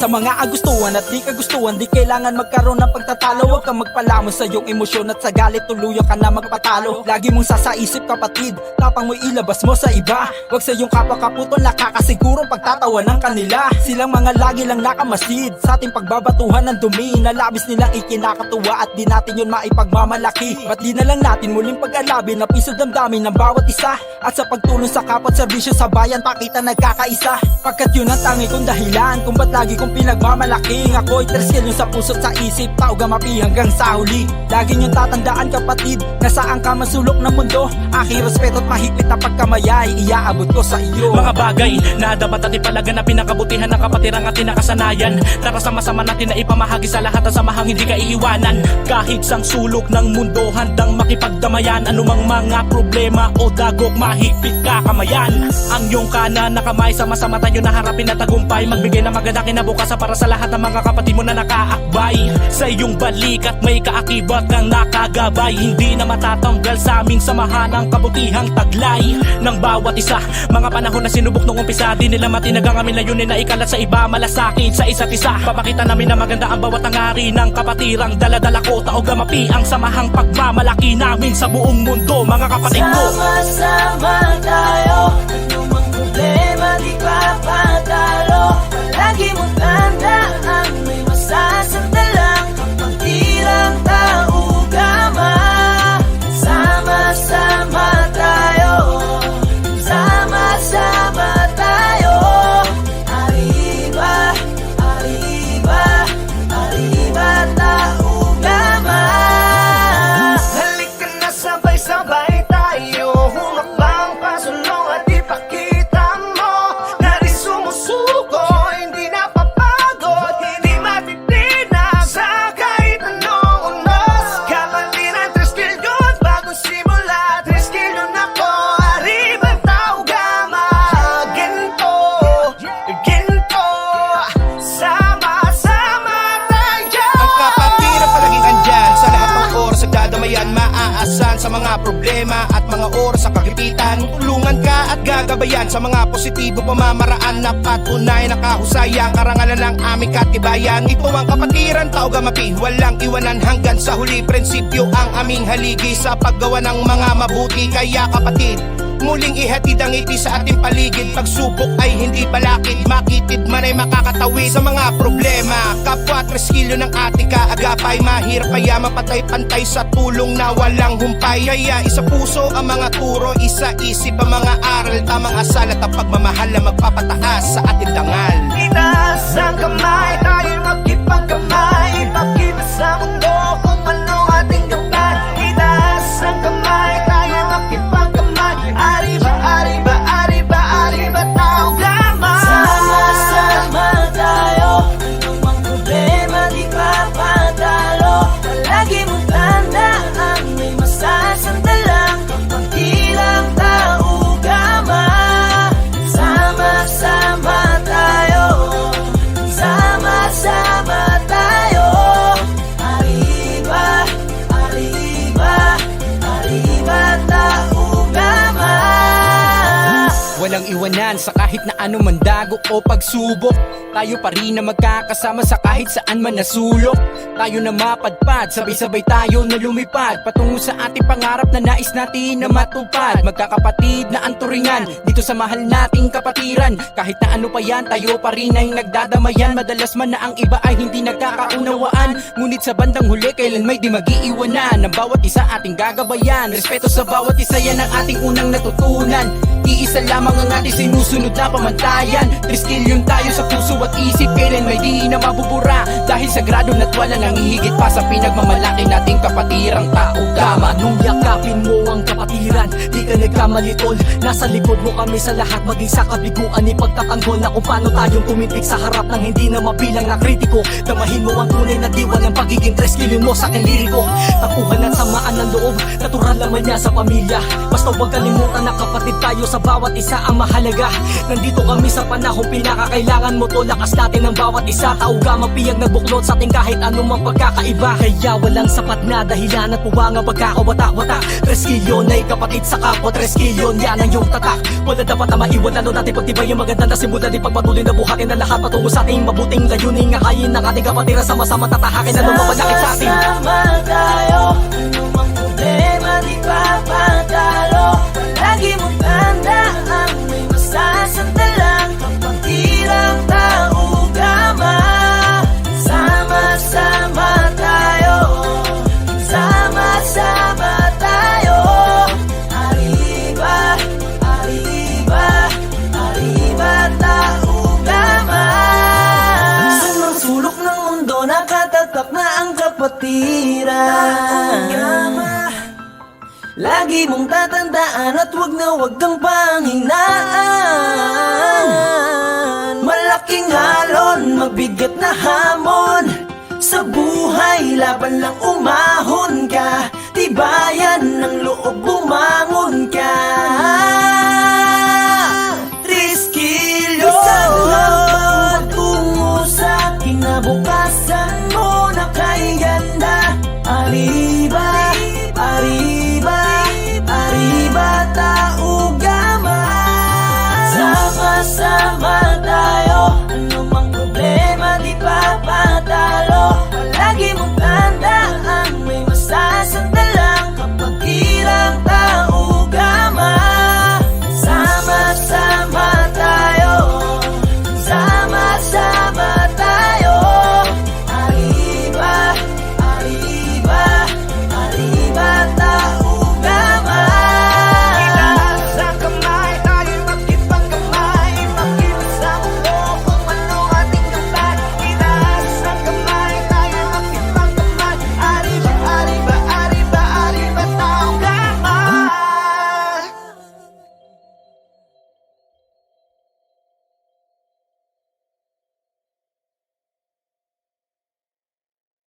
Sa mga agustuhan at di kagustuhan, di kailangan magkaroon ng pagtatalo. Huwag kang magpalamon sa iyong emosyon at sa galit tuluyan ka na magpatalo. Lagi mong sasaisip kapatid, tapang mo ilabas mo sa iba. Huwag sa iyong kapwa-kaputol, nakakasigurong pagtatawa ng kanila. Silang mga lagi lang nakamasid sa ating pagbabatuhan ng dumi na labis nilang ikinakatuwa at di natin yun maipagmamalaki. Ba't di na lang natin muling pag-alabin na piso damdamin ng bawat isa, at sa pagtulong sa kapwa at serbisyo sa bayan pakita nagkakaisa. Pagkat yun ang tangi kong dahilan kung ba't lagi kong pinagmamalaking ako'y treskel yung sa puso't sa isip, tao gamapi hanggang sa huli. Lagi niyong tatandaan kapatid, na saan ka masulok ng mundo, aking respeto at mahigpit na pagkamayay iaabot ko sa iyo. Mga bagay na dapat natin palaganapin ang kabutihan ng kapatirang at tinakasanayan. Tara sama-sama natin na ipamahagi sa lahat ang samahang hindi ka iiwanan. Kahit sang sulok ng mundo handang makipagdamayan, anumang mga problema o dagok mahigpit kakamayan. Ang iyong kanan na kamay, sama-sama tayo na harapin na tagumpay, magbigay na maganda kinabukasan para sa lahat ng mga kapatid mo na nakaakbay. Sa iyong balik at may kaakibat kang nakagabay, hindi na matatanggal sa aming samahan ang kabutihang taglay ng bawat isa. Mga panahon na sinubok nung umpisa, di nila matinagang aming layunin na ikalat sa iba, malasakit sa isa't isa. Papakita namin na maganda ang bawat angari ng kapatirang dala-dala ko, tao gamapi ang samahang pagmamalaki namin sa buong mundo, mga kapatid ko. Sama-sama tayo, anumang problema di papatalo. Palagi mong tandaan, may masasandalang kapag tirang tao gama. Sama-sama tayo, sama-sama tayo. Arriba, arriba, arriba tao gama. Halika na sabay-sabay tayo, humakbang pasulong at ipakita mo na rin sumusuko, hindi napapagod, hindi matitinag sa kahit anong unos. Kamali ng 3 kilyon bagong simula, 3 kilyon ako. Arriba tao gama, ginto, ginto, sama-sama tayo. Ang kapatiran palaging andyan sa lahat ng oras sa dadamayan, maaasahan sa mga problema at mga oras sa kagipitan. Tulungan ka at gagabayan sa mga positibo pamamaraan na patunay na kahusay ang karangalan ng aming katibayan. Ito ang kapatiran, tao gamapi, walang iwanan hanggang sa huli. Prinsipyo ang aming haligi sa paggawa ng mga mabuti. Kaya kapatid, muling ihatid ang ngiti sa ating paligid. Pagsubok ay hindi balakid, makitid man ay makakatawid sa mga problema. Kapwa 3 kilyo ng ating kaagapay, mahirap kaya mapatay-pantay sa tulong na walang humpay. Kaya isa puso ang mga turo, isa isip ang mga aral, tamang asal at ang pagmamahal na magpapataas sa ating dangal. Itaas ang kamay, tayo magkipagkamay, ipakita sa mundo kung ano ating gabay. Itaas ang kamay, tayo magkipagkamay, arriba, arriba, arriba, arriba tao gama. Sama-sama tayo, anumang problema di papatalo. Palagi mong tandaan, may masasandalang kapag ilang tao gama. Sama-sama tayo, sama-sama tayo. Arriba, arriba, arriba tao gama. Walang iwanan sa kahit na ano man dagok o pagsubok, tayo pa rin na magkakasama sa kahit saan man nasulok. Tayo na mapadpad, sabay-sabay tayo na lumipad patungo sa ating pangarap na nais natin na matupad. Magkakapatid na anturingan dito sa mahal nating kapatiran. Kahit na ano pa yan, tayo pa rin ay nagdadamayan. Madalas man na ang iba ay hindi nagkakaunawaan, ngunit sa bandang huli kailan may di mag-iiwanan. Ang bawat isa ating gagabayan, respeto sa bawat isa yan ang ating unang natutunan. Iisa lamang ang ating sinusunod na pamantayan. 3 kilyon tayo sa puso at isip, kailan may di na mabubura. Dahil sagrado na't wala nang ihigit pa sa pinagmamalaki nating kapatirang tao gama. Nung yakapin mo ang kapatiran, di ka nagkamali tol. Nasa likod mo kami sa lahat, maging sa kabiguan ipagtatanggol na kung paano tayong tumitik sa harap ng hindi na mabilang na kritiko. Damahin mo ang tunay na diwa ng pagiging 3 kilyon mo sa aking liriko. Tapuhan at samaan ng loob, natural naman niya sa pamilya. Basta huwag kalimutan na kapatid tayo sa bawat isa ang mahalaga. Nandito kami sa panahong pinakakailangan mo to. Lakas natin ng bawat isa. Tauga mapiyag na buklod sa ating kahit anumang pagkakaiba. Kaya walang sapat na dahilan at puwang ang pagkakawatak-watak. 3 kilyon ay kapatid sa kapwa, 3 kilyon yan ang iyong tatak. Wala dapat na maiwan, lalo natin pagtibay yung maganda na simula. Di pagpatuloy na buhatin ang lahat patungo sa ating mabuting layunin. Ngakayin ng ating kapatiran, sama-sama tatahakin ang lumabalakit sa atin. Sama tayo, anumang problema di papatalo. Palagi mong tandaan, may masasandalang kapatiran taugama. Sama-sama tayo, sama-sama tayo. Arriba, arriba, arriba taugama. Sa mga sulok ng mundo nakatatak na ang kapatiran. Lagi mong tatandaan at wag na wag kang panghinaan. Malaking alon, mabigat na hamon. Sa buhay, laban lang umahon ka. Tibayan ng loob, bumangon ka. 3 kilyo patungo sa kinabukasan mo na kay ganda. Arriba, arriba, arriba taugama. Sama-sama tayo, anumang problema di papatalo.